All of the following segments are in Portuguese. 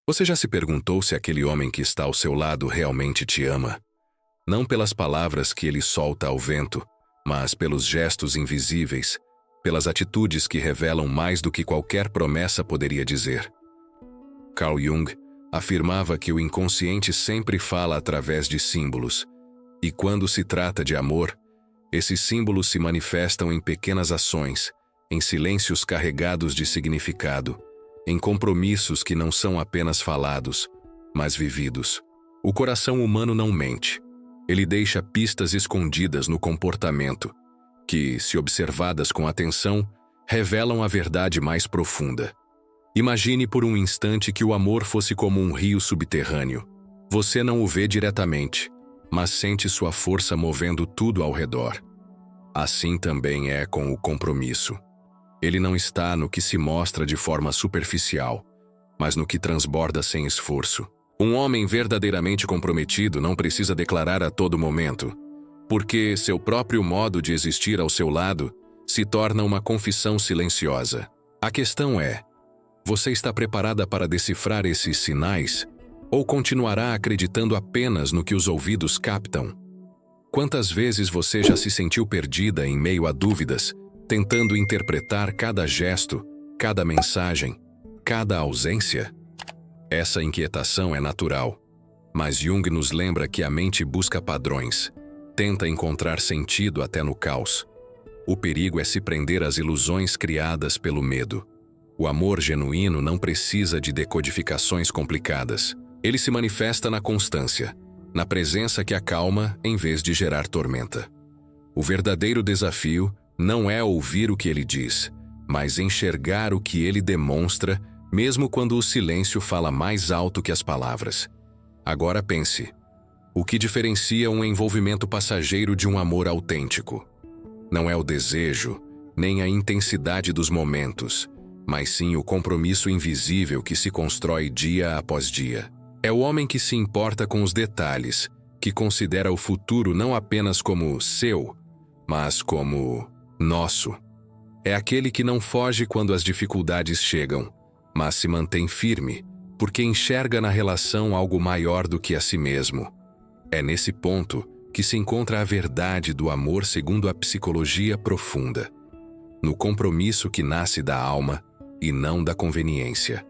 Você já se perguntou se aquele homem que está ao seu lado realmente te ama? Não pelas palavras que ele solta ao vento, mas pelos gestos invisíveis, pelas atitudes que revelam mais do que qualquer promessa poderia dizer. Carl Jung afirmava que o inconsciente sempre fala através de símbolos, e quando se trata de amor, esses símbolos se manifestam em pequenas ações, em silêncios carregados de significado, em compromissos que não são apenas falados, mas vividos. O coração humano não mente. Ele deixa pistas escondidas no comportamento, que, se observadas com atenção, revelam a verdade mais profunda. Imagine por um instante que o amor fosse como um rio subterrâneo. Você não o vê diretamente, mas sente sua força movendo tudo ao redor. Assim também é com o compromisso. Ele não está no que se mostra de forma superficial, mas no que transborda sem esforço. Um homem verdadeiramente comprometido não precisa declarar a todo momento, porque seu próprio modo de existir ao seu lado se torna uma confissão silenciosa. A questão é: você está preparada para decifrar esses sinais, ou continuará acreditando apenas no que os ouvidos captam? Quantas vezes você já se sentiu perdida em meio a dúvidas, tentando interpretar cada gesto, cada mensagem, cada ausência? Essa inquietação é natural, mas Jung nos lembra que a mente busca padrões, tenta encontrar sentido até no caos. O perigo é se prender às ilusões criadas pelo medo. O amor genuíno não precisa de decodificações complicadas. Ele se manifesta na constância, na presença que acalma em vez de gerar tormenta. O verdadeiro desafio não é ouvir o que ele diz, mas enxergar o que ele demonstra, mesmo quando o silêncio fala mais alto que as palavras. Agora pense: o que diferencia um envolvimento passageiro de um amor autêntico? Não é o desejo, nem a intensidade dos momentos, mas sim o compromisso invisível que se constrói dia após dia. É o homem que se importa com os detalhes, que considera o futuro não apenas como seu, mas como nosso. É aquele que não foge quando as dificuldades chegam, mas se mantém firme, porque enxerga na relação algo maior do que a si mesmo. É nesse ponto que se encontra a verdade do amor segundo a psicologia profunda, no compromisso que nasce da alma e não da conveniência.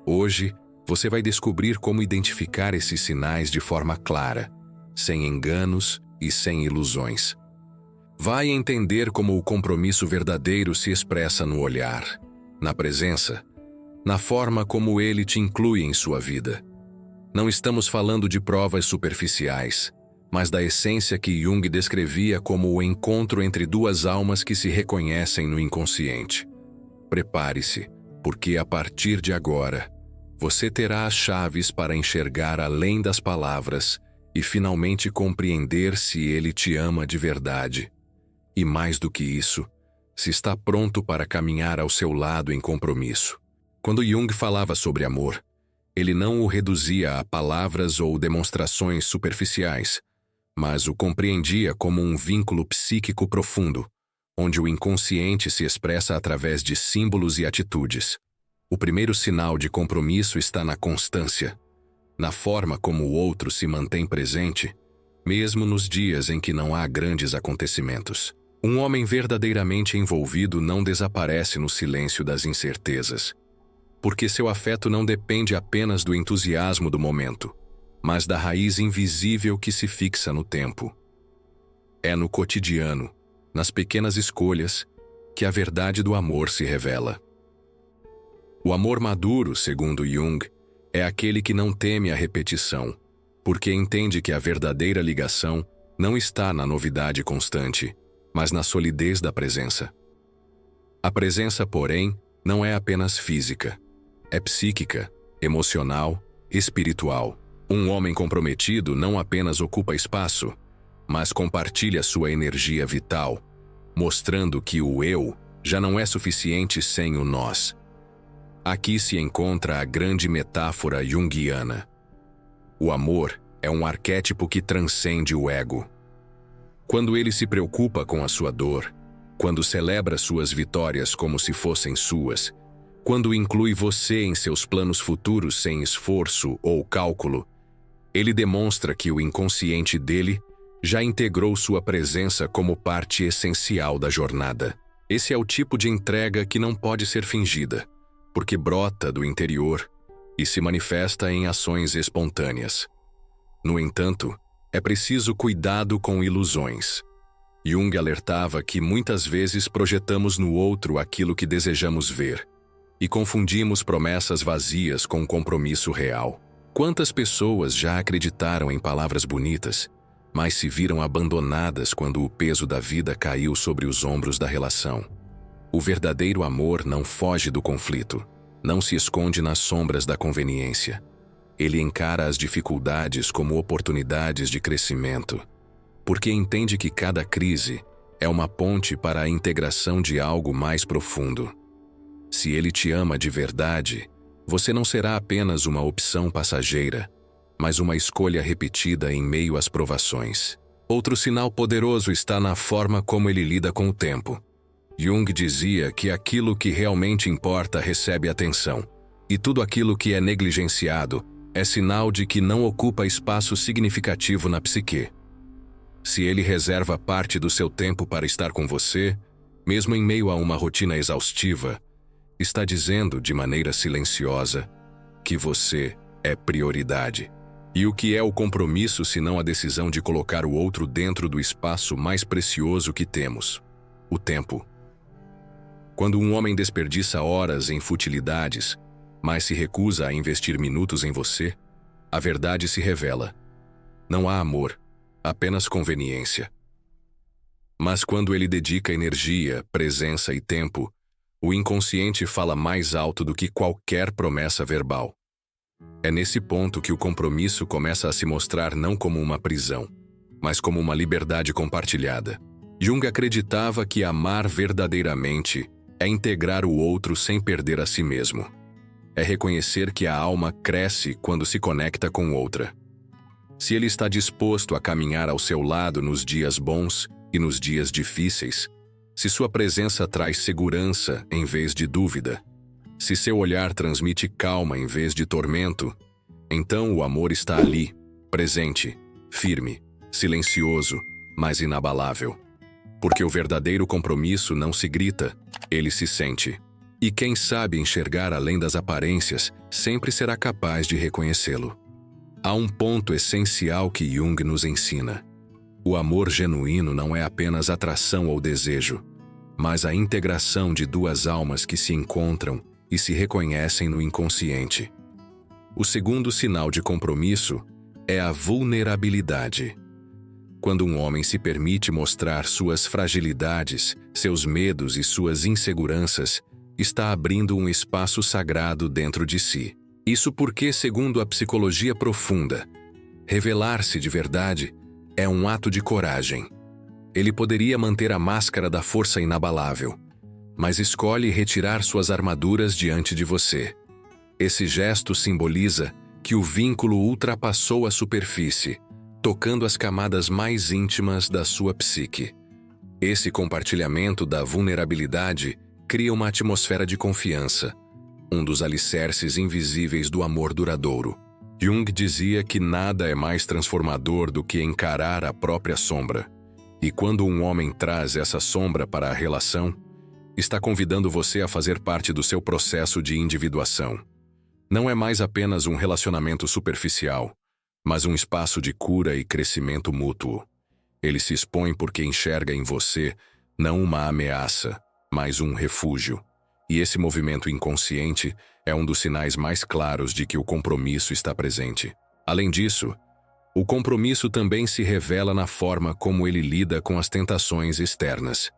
Hoje, você vai descobrir como identificar esses sinais de forma clara, sem enganos e sem ilusões. Vai entender como o compromisso verdadeiro se expressa no olhar, na presença, na forma como ele te inclui em sua vida. Não estamos falando de provas superficiais, mas da essência que Jung descrevia como o encontro entre duas almas que se reconhecem no inconsciente. Prepare-se, porque a partir de agora, você terá as chaves para enxergar além das palavras e finalmente compreender se ele te ama de verdade. E mais do que isso, se está pronto para caminhar ao seu lado em compromisso. Quando Jung falava sobre amor, ele não o reduzia a palavras ou demonstrações superficiais, mas o compreendia como um vínculo psíquico profundo, onde o inconsciente se expressa através de símbolos e atitudes. O primeiro sinal de compromisso está na constância, na forma como o outro se mantém presente, mesmo nos dias em que não há grandes acontecimentos. Um homem verdadeiramente envolvido não desaparece no silêncio das incertezas, porque seu afeto não depende apenas do entusiasmo do momento, mas da raiz invisível que se fixa no tempo. É no cotidiano, nas pequenas escolhas, que a verdade do amor se revela. O amor maduro, segundo Jung, é aquele que não teme a repetição, porque entende que a verdadeira ligação não está na novidade constante, mas na solidez da presença. A presença, porém, não é apenas física, é psíquica, emocional, espiritual. Um homem comprometido não apenas ocupa espaço, mas compartilha sua energia vital, mostrando que o eu já não é suficiente sem o nós. Aqui se encontra a grande metáfora junguiana. O amor é um arquétipo que transcende o ego. Quando ele se preocupa com a sua dor, quando celebra suas vitórias como se fossem suas, Quando inclui você em seus planos futuros sem esforço ou cálculo, ele demonstra que o inconsciente dele já integrou sua presença como parte essencial da jornada. Esse é o tipo de entrega que não pode ser fingida, porque brota do interior e se manifesta em ações espontâneas. No entanto, é preciso cuidado com ilusões. Jung alertava que muitas vezes projetamos no outro aquilo que desejamos ver e confundimos promessas vazias com compromisso real. Quantas pessoas já acreditaram em palavras bonitas, mas se viram abandonadas quando o peso da vida caiu sobre os ombros da relação? O verdadeiro amor não foge do conflito, não se esconde nas sombras da conveniência. Ele encara as dificuldades como oportunidades de crescimento, porque entende que cada crise é uma ponte para a integração de algo mais profundo. Se ele te ama de verdade, você não será apenas uma opção passageira, mas uma escolha repetida em meio às provações. Outro sinal poderoso está na forma como ele lida com o tempo. Jung dizia que aquilo que realmente importa recebe atenção, e tudo aquilo que é negligenciado é sinal de que não ocupa espaço significativo na psique. Se ele reserva parte do seu tempo para estar com você, mesmo em meio a uma rotina exaustiva, está dizendo de maneira silenciosa que você é prioridade. E o que é o compromisso senão a decisão de colocar o outro dentro do espaço mais precioso que temos, o tempo? Quando um homem desperdiça horas em futilidades, mas se recusa a investir minutos em você, a verdade se revela. Não há amor, apenas conveniência. Mas quando ele dedica energia, presença e tempo, o inconsciente fala mais alto do que qualquer promessa verbal. É nesse ponto que o compromisso começa a se mostrar não como uma prisão, mas como uma liberdade compartilhada. Jung acreditava que amar verdadeiramente é integrar o outro sem perder a si mesmo. É reconhecer que a alma cresce quando se conecta com outra. Se ele está disposto a caminhar ao seu lado nos dias bons e nos dias difíceis, se sua presença traz segurança em vez de dúvida, se seu olhar transmite calma em vez de tormento, então o amor está ali, presente, firme, silencioso, mas inabalável. Porque o verdadeiro compromisso não se grita, ele se sente. E quem sabe enxergar além das aparências sempre será capaz de reconhecê-lo. Há um ponto essencial que Jung nos ensina. O amor genuíno não é apenas atração ou desejo, mas a integração de duas almas que se encontram e se reconhecem no inconsciente. O segundo sinal de compromisso é a vulnerabilidade. Quando um homem se permite mostrar suas fragilidades, seus medos e suas inseguranças, está abrindo um espaço sagrado dentro de si. Isso porque, segundo a psicologia profunda, revelar-se de verdade é um ato de coragem. Ele poderia manter a máscara da força inabalável, mas escolhe retirar suas armaduras diante de você. Esse gesto simboliza que o vínculo ultrapassou a superfície, tocando as camadas mais íntimas da sua psique. Esse compartilhamento da vulnerabilidade cria uma atmosfera de confiança, um dos alicerces invisíveis do amor duradouro. Jung dizia que nada é mais transformador do que encarar a própria sombra. E quando um homem traz essa sombra para a relação, está convidando você a fazer parte do seu processo de individuação. Não é mais apenas um relacionamento superficial, mas um espaço de cura e crescimento mútuo. Ele se expõe porque enxerga em você não uma ameaça, mas um refúgio. E esse movimento inconsciente é um dos sinais mais claros de que o compromisso está presente. Além disso, o compromisso também se revela na forma como ele lida com as tentações externas.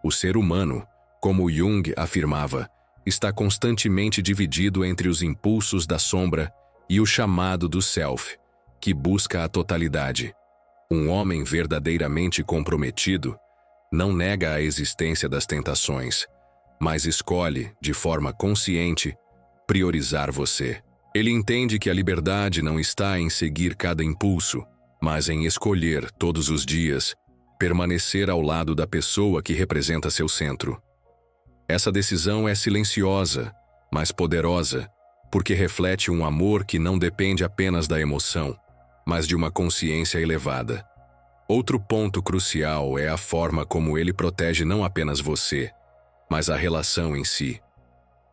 O ser humano, como Jung afirmava, está constantemente dividido entre os impulsos da sombra e o chamado do self, que busca a totalidade. Um homem verdadeiramente comprometido não nega a existência das tentações, mas escolhe, de forma consciente, priorizar você. Ele entende que a liberdade não está em seguir cada impulso, mas em escolher, todos os dias, permanecer ao lado da pessoa que representa seu centro. Essa decisão é silenciosa, mas poderosa, porque reflete um amor que não depende apenas da emoção, mas de uma consciência elevada. Outro ponto crucial é a forma como ele protege não apenas você, mas a relação em si.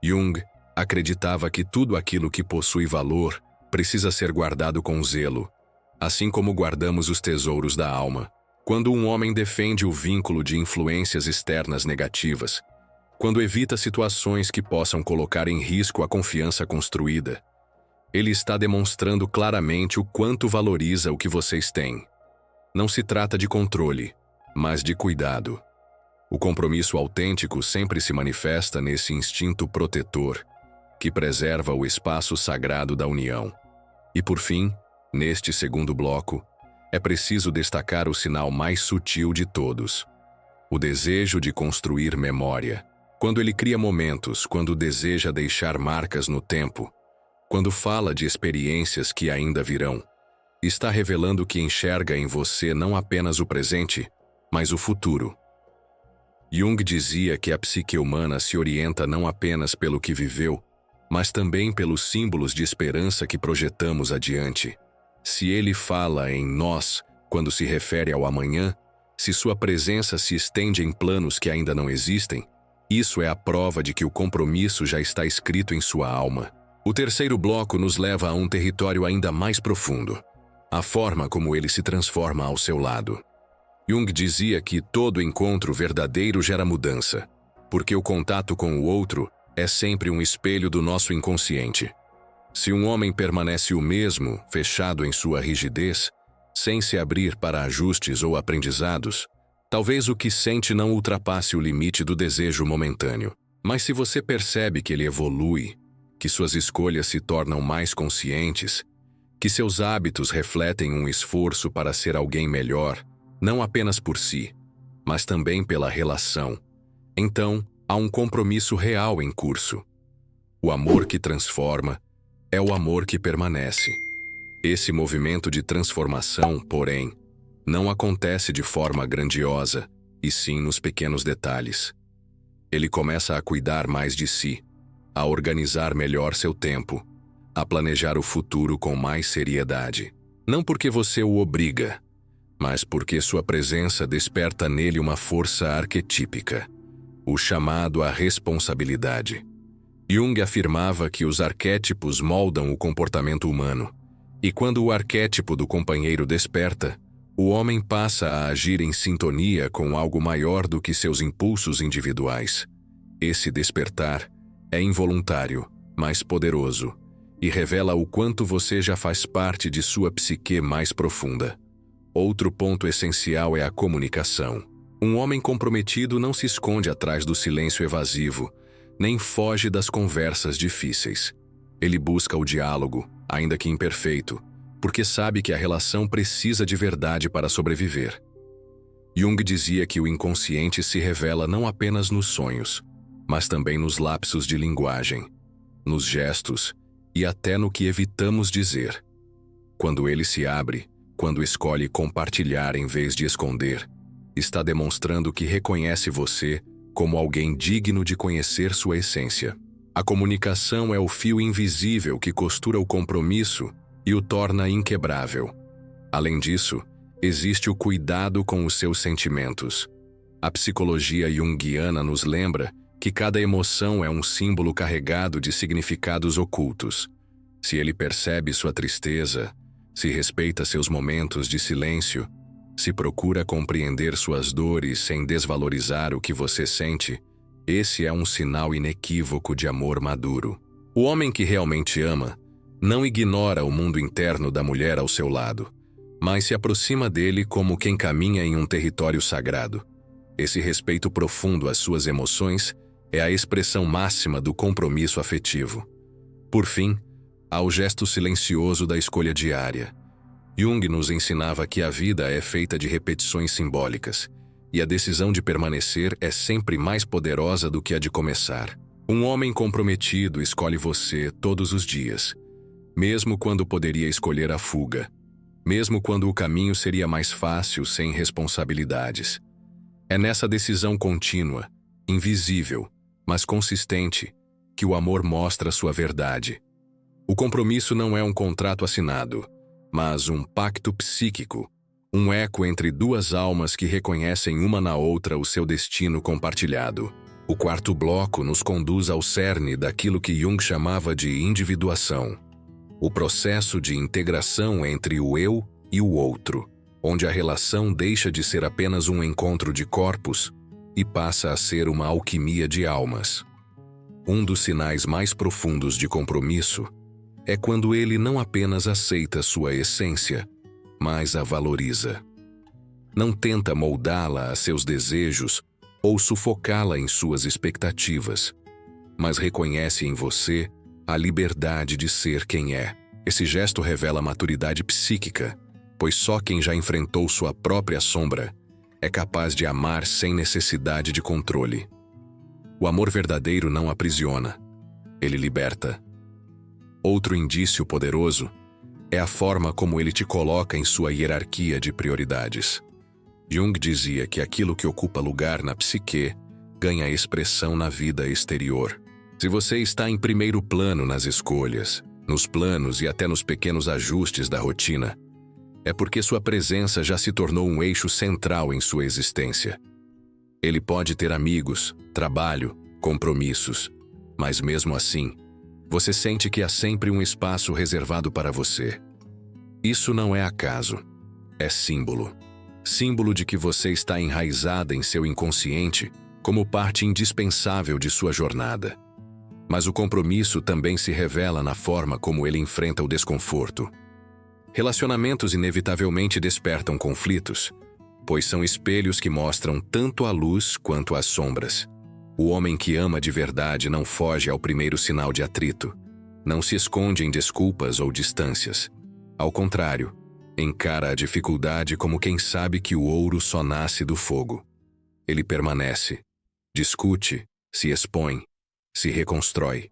Jung acreditava que tudo aquilo que possui valor precisa ser guardado com zelo, assim como guardamos os tesouros da alma. Quando um homem defende o vínculo de influências externas negativas, quando evita situações que possam colocar em risco a confiança construída, ele está demonstrando claramente o quanto valoriza o que vocês têm. Não se trata de controle, mas de cuidado. O compromisso autêntico sempre se manifesta nesse instinto protetor, que preserva o espaço sagrado da união. E por fim, neste segundo bloco, é preciso destacar o sinal mais sutil de todos: o desejo de construir memória. Quando ele cria momentos, quando deseja deixar marcas no tempo, quando fala de experiências que ainda virão, está revelando que enxerga em você não apenas o presente, mas o futuro. Jung dizia que a psique humana se orienta não apenas pelo que viveu, mas também pelos símbolos de esperança que projetamos adiante. Se ele fala em nós, quando se refere ao amanhã, se sua presença se estende em planos que ainda não existem, isso é a prova de que o compromisso já está escrito em sua alma. O terceiro bloco nos leva a um território ainda mais profundo: a forma como ele se transforma ao seu lado. Jung dizia que todo encontro verdadeiro gera mudança, porque o contato com o outro é sempre um espelho do nosso inconsciente. Se um homem permanece o mesmo, fechado em sua rigidez, sem se abrir para ajustes ou aprendizados, talvez o que sente não ultrapasse o limite do desejo momentâneo. Mas se você percebe que ele evolui, que suas escolhas se tornam mais conscientes, que seus hábitos refletem um esforço para ser alguém melhor, não apenas por si, mas também pela relação, então há um compromisso real em curso. O amor que transforma é o amor que permanece. Esse movimento de transformação, porém, não acontece de forma grandiosa, e sim nos pequenos detalhes. Ele começa a cuidar mais de si, a organizar melhor seu tempo, a planejar o futuro com mais seriedade. Não porque você o obriga, mas porque sua presença desperta nele uma força arquetípica, o chamado à responsabilidade. Jung afirmava que os arquétipos moldam o comportamento humano, e quando o arquétipo do companheiro desperta, o homem passa a agir em sintonia com algo maior do que seus impulsos individuais. Esse despertar é involuntário, mas poderoso, e revela o quanto você já faz parte de sua psique mais profunda. Outro ponto essencial é a comunicação. Um homem comprometido não se esconde atrás do silêncio evasivo, nem foge das conversas difíceis. Ele busca o diálogo, ainda que imperfeito, porque sabe que a relação precisa de verdade para sobreviver. Jung dizia que o inconsciente se revela não apenas nos sonhos, mas também nos lapsos de linguagem, nos gestos e até no que evitamos dizer. Quando ele se abre, quando escolhe compartilhar em vez de esconder, está demonstrando que reconhece você como alguém digno de conhecer sua essência. A comunicação é o fio invisível que costura o compromisso e o torna inquebrável. Além disso, existe o cuidado com os seus sentimentos. A psicologia junguiana nos lembra que cada emoção é um símbolo carregado de significados ocultos. Se ele percebe sua tristeza, se respeita seus momentos de silêncio, se procura compreender suas dores sem desvalorizar o que você sente, esse é um sinal inequívoco de amor maduro. O homem que realmente ama não ignora o mundo interno da mulher ao seu lado, mas se aproxima dele como quem caminha em um território sagrado. Esse respeito profundo às suas emoções é a expressão máxima do compromisso afetivo. Por fim, há o gesto silencioso da escolha diária. Jung nos ensinava que a vida é feita de repetições simbólicas, e a decisão de permanecer é sempre mais poderosa do que a de começar. Um homem comprometido escolhe você todos os dias, mesmo quando poderia escolher a fuga, mesmo quando o caminho seria mais fácil sem responsabilidades. É nessa decisão contínua, invisível, mas consistente, que o amor mostra sua verdade. O compromisso não é um contrato assinado, mas um pacto psíquico, um eco entre duas almas que reconhecem uma na outra o seu destino compartilhado. O quarto bloco nos conduz ao cerne daquilo que Jung chamava de individuação, o processo de integração entre o eu e o outro, onde a relação deixa de ser apenas um encontro de corpos e passa a ser uma alquimia de almas. Um dos sinais mais profundos de compromisso é quando ele não apenas aceita sua essência, mas a valoriza. Não tenta moldá-la a seus desejos ou sufocá-la em suas expectativas, mas reconhece em você a liberdade de ser quem é. Esse gesto revela maturidade psíquica, pois só quem já enfrentou sua própria sombra é capaz de amar sem necessidade de controle. O amor verdadeiro não aprisiona, ele liberta. Outro indício poderoso é a forma como ele te coloca em sua hierarquia de prioridades. Jung dizia que aquilo que ocupa lugar na psique ganha expressão na vida exterior. Se você está em primeiro plano nas escolhas, nos planos e até nos pequenos ajustes da rotina, é porque sua presença já se tornou um eixo central em sua existência. Ele pode ter amigos, trabalho, compromissos, mas mesmo assim, você sente que há sempre um espaço reservado para você. Isso não é acaso, é símbolo. Símbolo de que você está enraizada em seu inconsciente como parte indispensável de sua jornada. Mas o compromisso também se revela na forma como ele enfrenta o desconforto. Relacionamentos inevitavelmente despertam conflitos, pois são espelhos que mostram tanto a luz quanto as sombras. O homem que ama de verdade não foge ao primeiro sinal de atrito, não se esconde em desculpas ou distâncias. Ao contrário, encara a dificuldade como quem sabe que o ouro só nasce do fogo. Ele permanece, discute, se expõe, se reconstrói.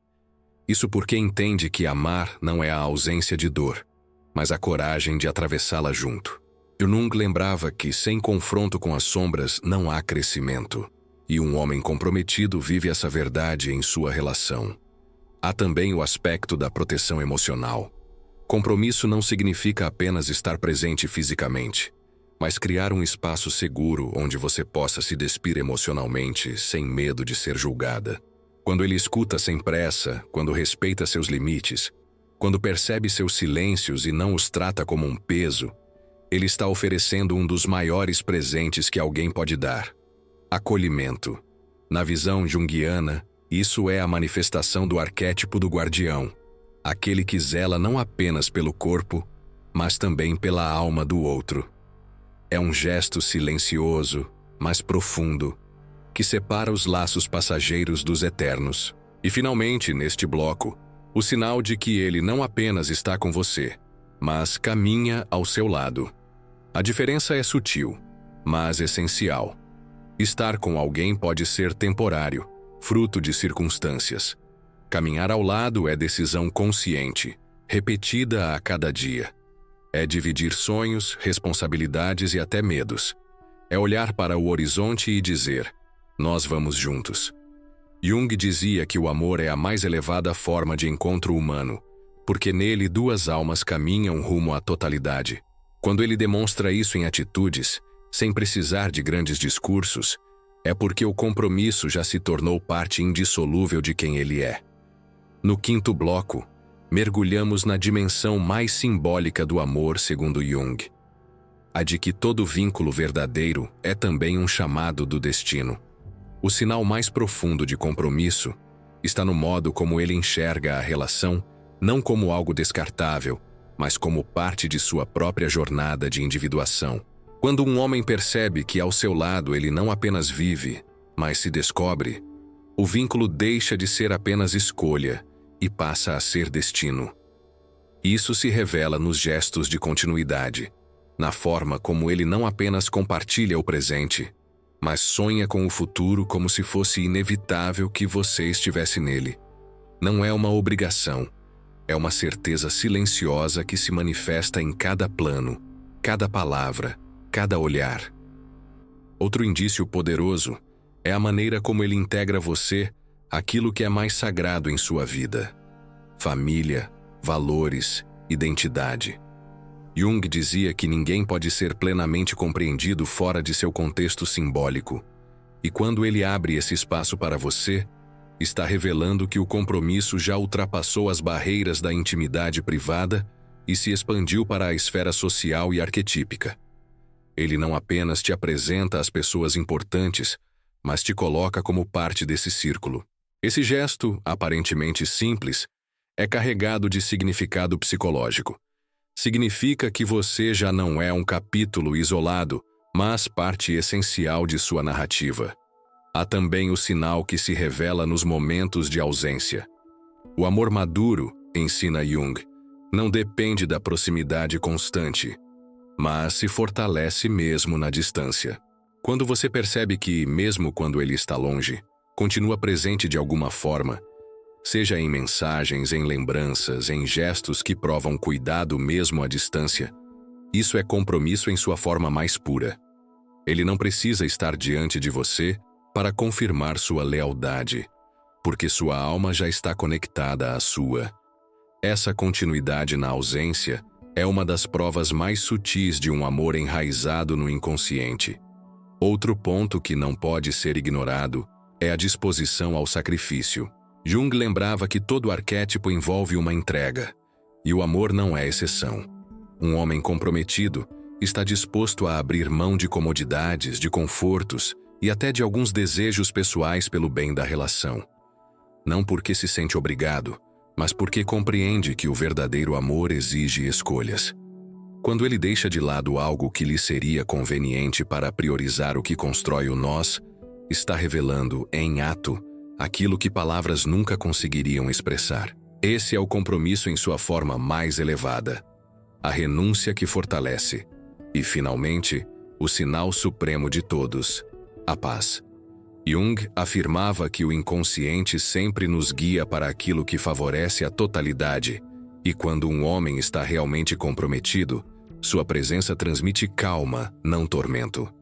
Isso porque entende que amar não é a ausência de dor, mas a coragem de atravessá-la junto. Jung lembrava que sem confronto com as sombras não há crescimento, e um homem comprometido vive essa verdade em sua relação. Há também o aspecto da proteção emocional. Compromisso não significa apenas estar presente fisicamente, mas criar um espaço seguro onde você possa se despir emocionalmente sem medo de ser julgada. Quando ele escuta sem pressa, quando respeita seus limites, quando percebe seus silêncios e não os trata como um peso, ele está oferecendo um dos maiores presentes que alguém pode dar: acolhimento. Na visão junguiana, isso é a manifestação do arquétipo do guardião, aquele que zela não apenas pelo corpo, mas também pela alma do outro. É um gesto silencioso, mas profundo, que separa os laços passageiros dos eternos. E finalmente, neste bloco, o sinal de que ele não apenas está com você, mas caminha ao seu lado. A diferença é sutil, mas essencial. Estar com alguém pode ser temporário, fruto de circunstâncias. Caminhar ao lado é decisão consciente, repetida a cada dia. É dividir sonhos, responsabilidades e até medos. É olhar para o horizonte e dizer: nós vamos juntos. Jung dizia que o amor é a mais elevada forma de encontro humano, porque nele duas almas caminham rumo à totalidade. Quando ele demonstra isso em atitudes, sem precisar de grandes discursos, é porque o compromisso já se tornou parte indissolúvel de quem ele é. No quinto bloco, mergulhamos na dimensão mais simbólica do amor segundo Jung, a de que todo vínculo verdadeiro é também um chamado do destino. O sinal mais profundo de compromisso está no modo como ele enxerga a relação, não como algo descartável, mas como parte de sua própria jornada de individuação. Quando um homem percebe que ao seu lado ele não apenas vive, mas se descobre, o vínculo deixa de ser apenas escolha e passa a ser destino. Isso se revela nos gestos de continuidade, na forma como ele não apenas compartilha o presente, mas sonha com o futuro como se fosse inevitável que você estivesse nele. Não é uma obrigação, é uma certeza silenciosa que se manifesta em cada plano, cada palavra, cada olhar. Outro indício poderoso é a maneira como ele integra você aquilo que é mais sagrado em sua vida: família, valores, identidade. Jung dizia que ninguém pode ser plenamente compreendido fora de seu contexto simbólico, e quando ele abre esse espaço para você, está revelando que o compromisso já ultrapassou as barreiras da intimidade privada e se expandiu para a esfera social e arquetípica. Ele não apenas te apresenta as pessoas importantes, mas te coloca como parte desse círculo. Esse gesto, aparentemente simples, é carregado de significado psicológico. Significa que você já não é um capítulo isolado, mas parte essencial de sua narrativa. Há também o sinal que se revela nos momentos de ausência. O amor maduro, ensina Jung, não depende da proximidade constante, mas se fortalece mesmo na distância. Quando você percebe que, mesmo quando ele está longe, continua presente de alguma forma, seja em mensagens, em lembranças, em gestos que provam cuidado mesmo à distância, isso é compromisso em sua forma mais pura. Ele não precisa estar diante de você para confirmar sua lealdade, porque sua alma já está conectada à sua. Essa continuidade na ausência é uma das provas mais sutis de um amor enraizado no inconsciente. Outro ponto que não pode ser ignorado é a disposição ao sacrifício. Jung lembrava que todo arquétipo envolve uma entrega, e o amor não é exceção. Um homem comprometido está disposto a abrir mão de comodidades, de confortos e até de alguns desejos pessoais pelo bem da relação. Não porque se sente obrigado, mas porque compreende que o verdadeiro amor exige escolhas. Quando ele deixa de lado algo que lhe seria conveniente para priorizar o que constrói o nós, está revelando, em ato, aquilo que palavras nunca conseguiriam expressar. Esse é o compromisso em sua forma mais elevada. A renúncia que fortalece. E, finalmente, o sinal supremo de todos: a paz. Jung afirmava que o inconsciente sempre nos guia para aquilo que favorece a totalidade, e quando um homem está realmente comprometido, sua presença transmite calma, não tormento.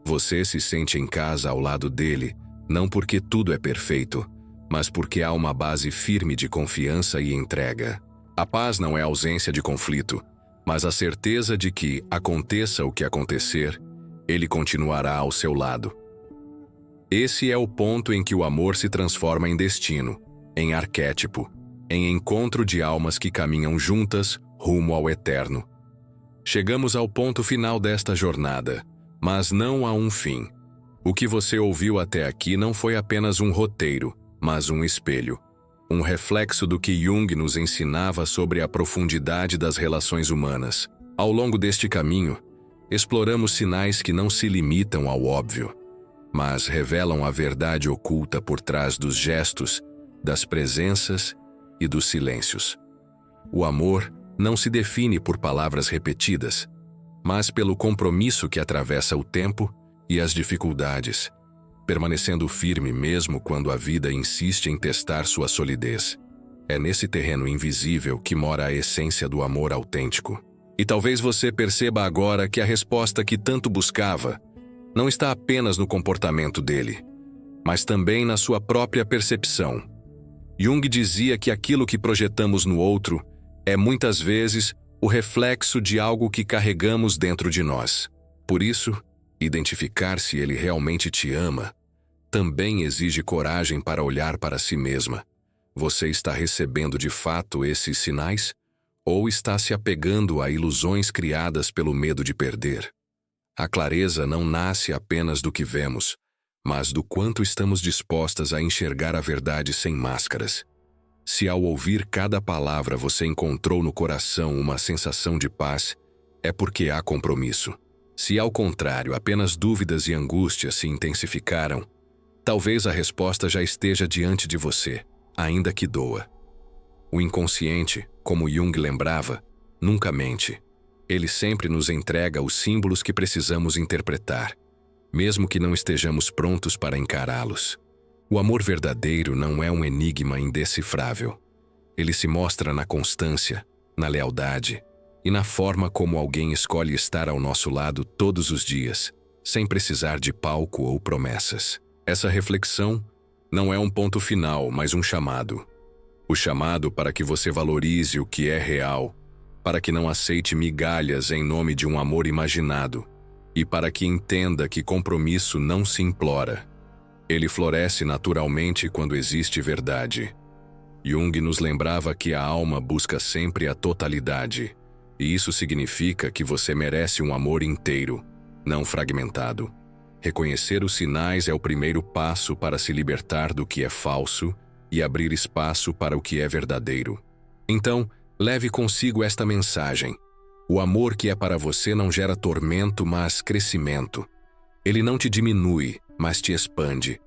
Você se sente em casa ao lado dele, não porque tudo é perfeito, mas porque há uma base firme de confiança e entrega. A paz não é ausência de conflito, mas a certeza de que, aconteça o que acontecer, ele continuará ao seu lado. Esse é o ponto em que o amor se transforma em destino, em arquétipo, em encontro de almas que caminham juntas rumo ao eterno. Chegamos ao ponto final desta jornada, mas não a um fim. O que você ouviu até aqui não foi apenas um roteiro, mas um espelho. Um reflexo do que Jung nos ensinava sobre a profundidade das relações humanas. Ao longo deste caminho, exploramos sinais que não se limitam ao óbvio, mas revelam a verdade oculta por trás dos gestos, das presenças e dos silêncios. O amor não se define por palavras repetidas, mas pelo compromisso que atravessa o tempo e as dificuldades, permanecendo firme mesmo quando a vida insiste em testar sua solidez. É nesse terreno invisível que mora a essência do amor autêntico. E talvez você perceba agora que a resposta que tanto buscava não está apenas no comportamento dele, mas também na sua própria percepção. Jung dizia que aquilo que projetamos no outro é muitas vezes o reflexo de algo que carregamos dentro de nós. Por isso, identificar se ele realmente te ama também exige coragem para olhar para si mesma. Você está recebendo de fato esses sinais? Ou está se apegando a ilusões criadas pelo medo de perder? A clareza não nasce apenas do que vemos, mas do quanto estamos dispostas a enxergar a verdade sem máscaras. Se ao ouvir cada palavra você encontrou no coração uma sensação de paz, é porque há compromisso. Se ao contrário apenas dúvidas e angústias se intensificaram, talvez a resposta já esteja diante de você, ainda que doa. O inconsciente, como Jung lembrava, nunca mente. Ele sempre nos entrega os símbolos que precisamos interpretar, mesmo que não estejamos prontos para encará-los. O amor verdadeiro não é um enigma indecifrável. Ele se mostra na constância, na lealdade e na forma como alguém escolhe estar ao nosso lado todos os dias, sem precisar de palco ou promessas. Essa reflexão Não é um ponto final, mas um chamado. O chamado para que você valorize o que é real, para que não aceite migalhas em nome de um amor imaginado, e para que entenda que compromisso não se implora. Ele floresce naturalmente quando existe verdade. Jung nos lembrava que a alma busca sempre a totalidade, e isso significa que você merece um amor inteiro, não fragmentado. Reconhecer os sinais é o primeiro passo para se libertar do que é falso e abrir espaço para o que é verdadeiro. Então, leve consigo esta mensagem. O amor que é para você não gera tormento, mas crescimento. Ele não te diminui, mas te expande.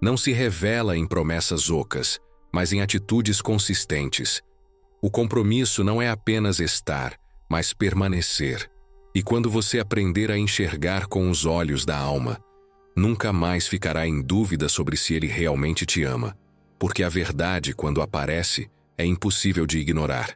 Não se revela em promessas ocas, mas em atitudes consistentes. O compromisso não é apenas estar, mas permanecer. E quando você aprender a enxergar com os olhos da alma, nunca mais ficará em dúvida sobre se ele realmente te ama, porque a verdade, quando aparece, é impossível de ignorar.